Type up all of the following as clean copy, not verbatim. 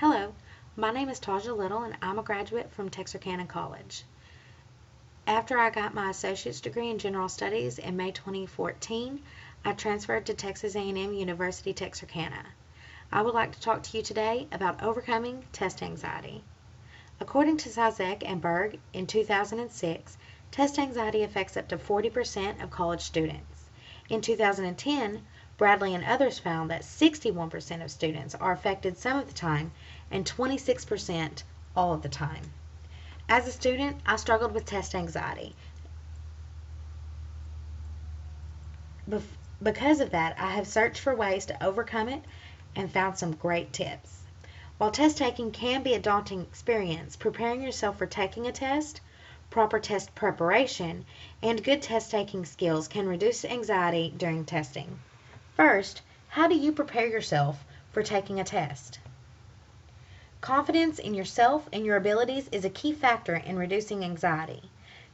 Hello, my name is Taja Little and I'm a graduate from Texarkana College. After I got my associate's degree in general studies in May 2014, I transferred to Texas A&M University Texarkana. I would like to talk to you today about overcoming test anxiety. According to Zizek and Berg in 2006, test anxiety affects up to 40% of college students. In 2010, Bradley and others found that 61% of students are affected some of the time and 26% all of the time. As a student, I struggled with test anxiety. Because of that, I have searched for ways to overcome it and found some great tips. While test taking can be a daunting experience, preparing yourself for taking a test, proper test preparation, and good test taking skills can reduce anxiety during testing. First, how do you prepare yourself for taking a test? Confidence in yourself and your abilities is a key factor in reducing anxiety.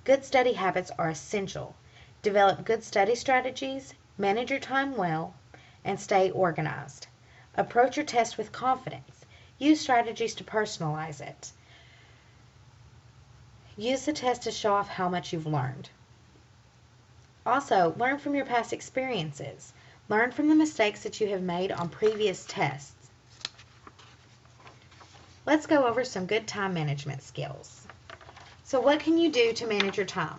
Good study habits are essential. Develop good study strategies, manage your time well, and stay organized. Approach your test with confidence. Use strategies to personalize it. Use the test to show off how much you've learned. Also, learn from your past experiences. Learn from the mistakes that you have made on previous tests. Let's go over some good time management skills. So what can you do to manage your time?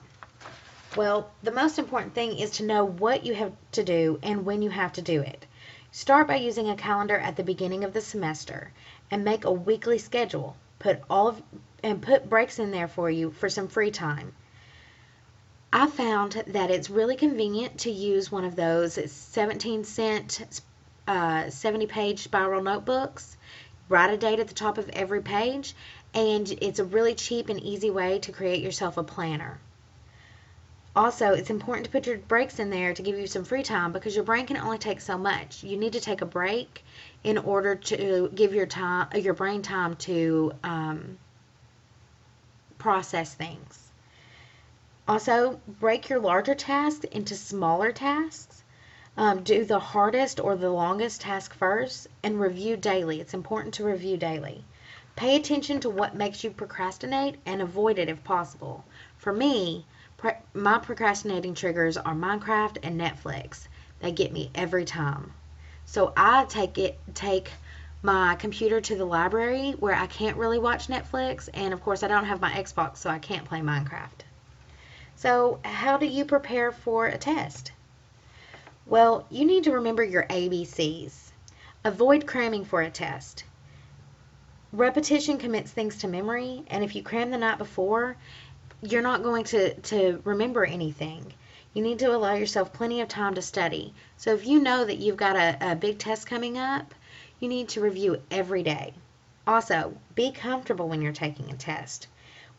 Well, the most important thing is to know what you have to do and when you have to do it. Start by using a calendar at the beginning of the semester and make a weekly schedule. Put breaks in there for you for some free time. I found that it's really convenient to use one of those 17-cent 70-page spiral notebooks. Write a date at the top of every page, and it's a really cheap and easy way to create yourself a planner. Also, it's important to put your breaks in there to give you some free time because your brain can only take so much. You need to take a break in order to give your brain time to process things. Also, break your larger tasks into smaller tasks. Do the hardest or the longest task first and review daily. It's important to review daily. Pay attention to what makes you procrastinate and avoid it if possible. For me, my procrastinating triggers are Minecraft and Netflix. They get me every time. So I take my computer to the library where I can't really watch Netflix, and of course I don't have my Xbox, so I can't play Minecraft. So how do you prepare for a test? Well, you need to remember your ABCs. Avoid cramming for a test. Repetition commits things to memory, and if you cram the night before, you're not going to remember anything. You need to allow yourself plenty of time to study. So if you know that you've got a big test coming up, you need to review every day. Also, be comfortable when you're taking a test.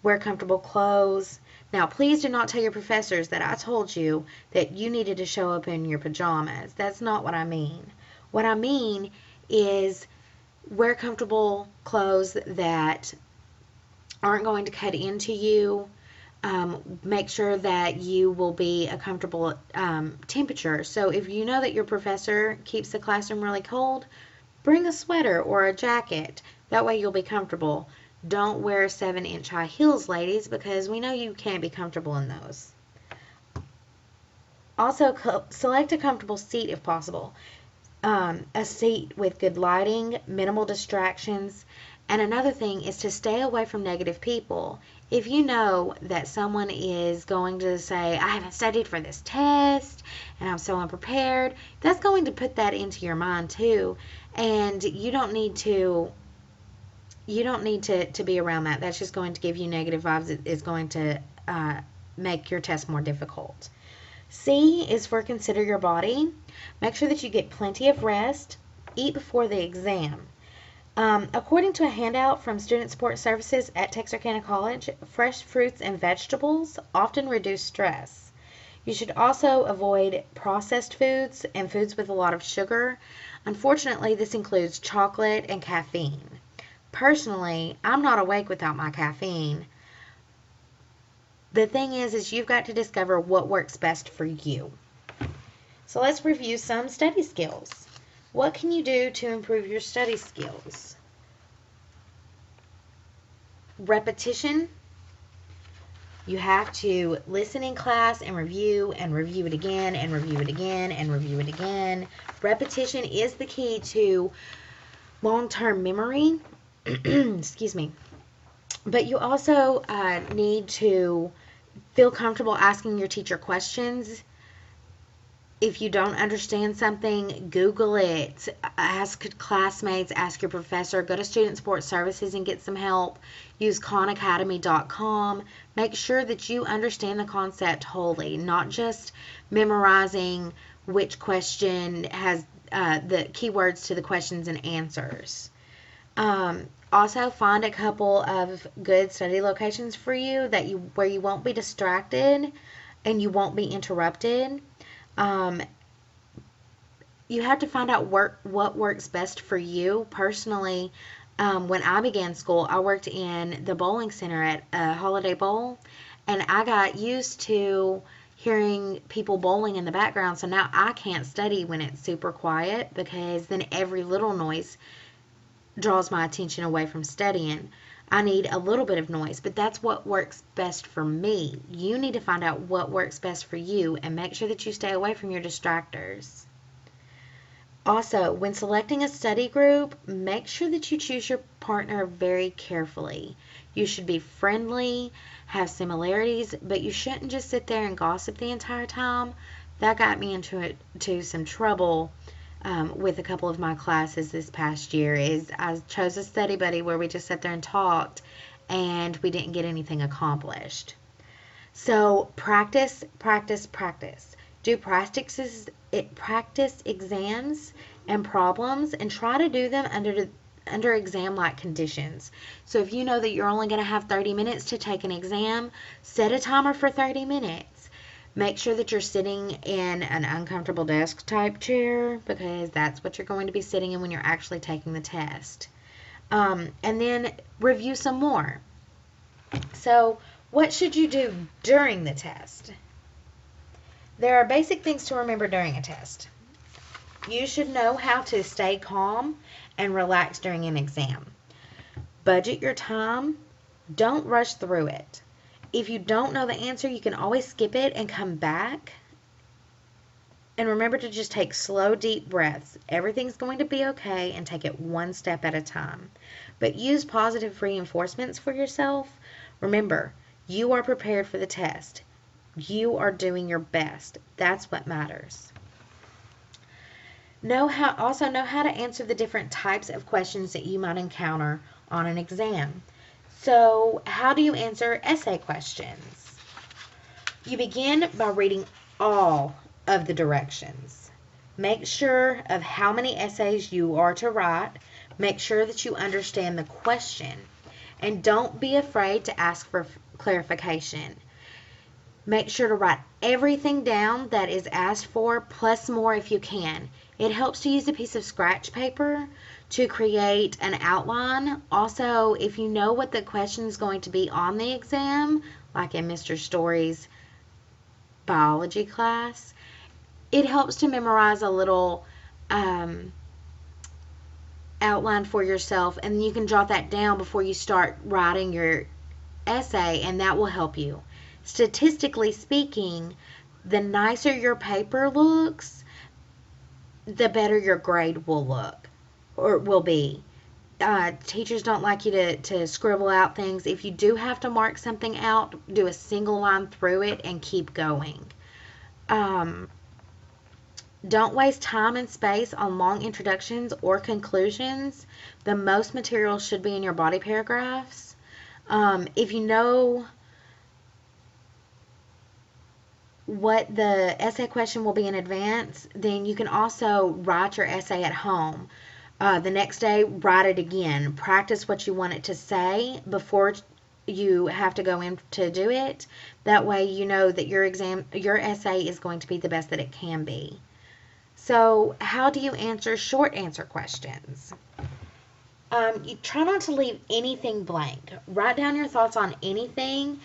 Wear comfortable clothes. Now, please do not tell your professors that I told you that you needed to show up in your pajamas. That's not what I mean. What I mean is wear comfortable clothes that aren't going to cut into you. Make sure that you will be a comfortable temperature. So if you know that your professor keeps the classroom really cold, bring a sweater or a jacket. That way you'll be comfortable. Don't wear 7-inch high heels, ladies, because we know you can't be comfortable in those. Also, select a comfortable seat if possible. A seat with good lighting, minimal distractions, and another thing is to stay away from negative people. If you know that someone is going to say, I haven't studied for this test, and I'm so unprepared, that's going to put that into your mind too, and you don't need to be around that. That's just going to give you negative vibes. It is going to make your test more difficult. C is for consider your body. Make sure that you get plenty of rest. Eat before the exam. According to a handout from Student Support Services at Texarkana College, fresh fruits and vegetables often reduce stress. You should also avoid processed foods and foods with a lot of sugar. Unfortunately, this includes chocolate and caffeine. Personally, I'm not awake without my caffeine. The thing is you've got to discover what works best for you. So let's review some study skills. What can you do to improve your study skills? Repetition. You have to listen in class and review it again and review it again and review it again. Repetition is the key to long-term memory. Excuse me. But you also need to feel comfortable asking your teacher questions. If you don't understand something, Google it, ask classmates, ask your professor, go to Student Support Services and get some help. Use khanacademy.com. Make sure that you understand the concept wholly, not just memorizing which question has the keywords to the questions and answers. Also, find a couple of good study locations for you where you won't be distracted and you won't be interrupted. You have to find out what works best for you. Personally, when I began school, I worked in the bowling center at a Holiday Bowl, and I got used to hearing people bowling in the background, so now I can't study when it's super quiet because then every little noise draws my attention away from studying. I need a little bit of noise, but that's what works best for me. You need to find out what works best for you and make sure that you stay away from your distractors. Also, when selecting a study group, make sure that you choose your partner very carefully. You should be friendly, have similarities, but you shouldn't just sit there and gossip the entire time. That got me into some trouble with a couple of my classes this past year. Is I chose a study buddy where we just sat there and talked and we didn't get anything accomplished. So practice, practice, practice. Do practice exams and problems and try to do them under exam-like conditions. So if you know that you're only going to have 30 minutes to take an exam, set a timer for 30 minutes. Make sure that you're sitting in an uncomfortable desk type chair because that's what you're going to be sitting in when you're actually taking the test. And then review some more. So what should you do during the test? There are basic things to remember during a test. You should know how to stay calm and relax during an exam. Budget your time. Don't rush through it. If you don't know the answer, you can always skip it and come back. And remember to just take slow, deep breaths. Everything's going to be okay, and take it one step at a time. But use positive reinforcements for yourself. Remember, you are prepared for the test. You are doing your best. That's what matters. Also know how to answer the different types of questions that you might encounter on an exam. So, how do you answer essay questions? You begin by reading all of the directions. Make sure of how many essays you are to write. Make sure that you understand the question. And don't be afraid to ask for clarification. Make sure to write everything down that is asked for, plus more if you can. It helps to use a piece of scratch paper to create an outline. Also, if you know what the question is going to be on the exam, like in Mr. Story's biology class, it helps to memorize a little outline for yourself, and you can jot that down before you start writing your essay, and that will help you. Statistically speaking, the nicer your paper looks, the better your grade will look or will be. Teachers don't like you to scribble out things. If you do have to mark something out, do a single line through it and keep going. Don't waste time and space on long introductions or conclusions. The most material should be in your body paragraphs. If you know what the essay question will be in advance, then you can also write your essay at home. The next day, write it again. Practice what you want it to say before you have to go in to do it. That way you know that your essay is going to be the best that it can be. So how do you answer short answer questions? You try not to leave anything blank. Write down your thoughts on anything.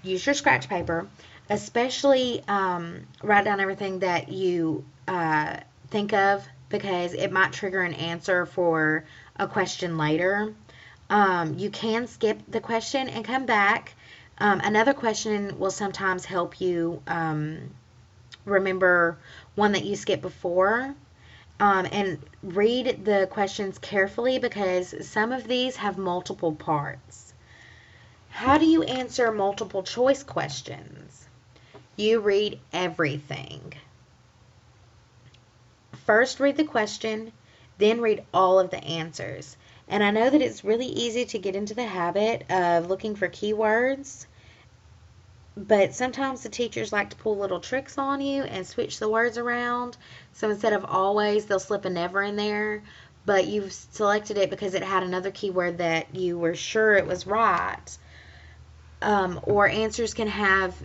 Use your scratch paper. Especially write down everything that you think of, because it might trigger an answer for a question later. You can skip the question and come back. Another question will sometimes help you remember one that you skipped before. And read the questions carefully because some of these have multiple parts. How do you answer multiple choice questions? You read everything. First, read the question, then read all of the answers. And I know that it's really easy to get into the habit of looking for keywords, but sometimes the teachers like to pull little tricks on you and switch the words around. So instead of always, they'll slip a never in there, but you've selected it because it had another keyword that you were sure it was right. Or answers can have,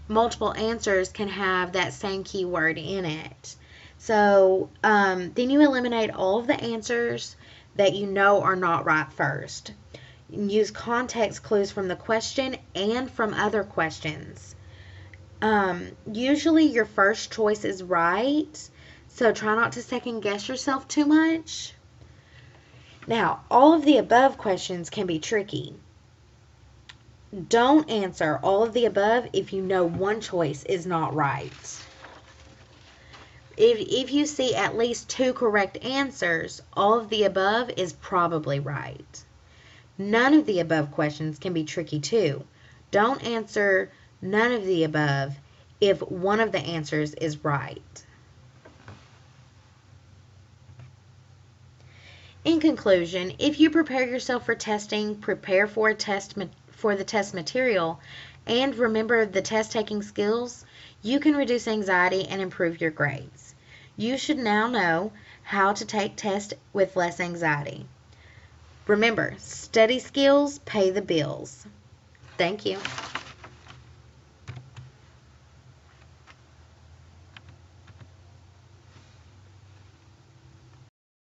multiple answers can have that same keyword in it. So then you eliminate all of the answers that you know are not right first. Use context clues from the question and from other questions. Usually your first choice is right, so try not to second guess yourself too much. Now, all of the above questions can be tricky. Don't answer all of the above if you know one choice is not right. If you see at least 2 correct answers, all of the above is probably right. None of the above questions can be tricky too. Don't answer none of the above if one of the answers is right. In conclusion, if you prepare yourself for testing, prepare for the test material, and remember the test taking skills, you can reduce anxiety and improve your grades. You should now know how to take tests with less anxiety. Remember, study skills pay the bills. Thank you.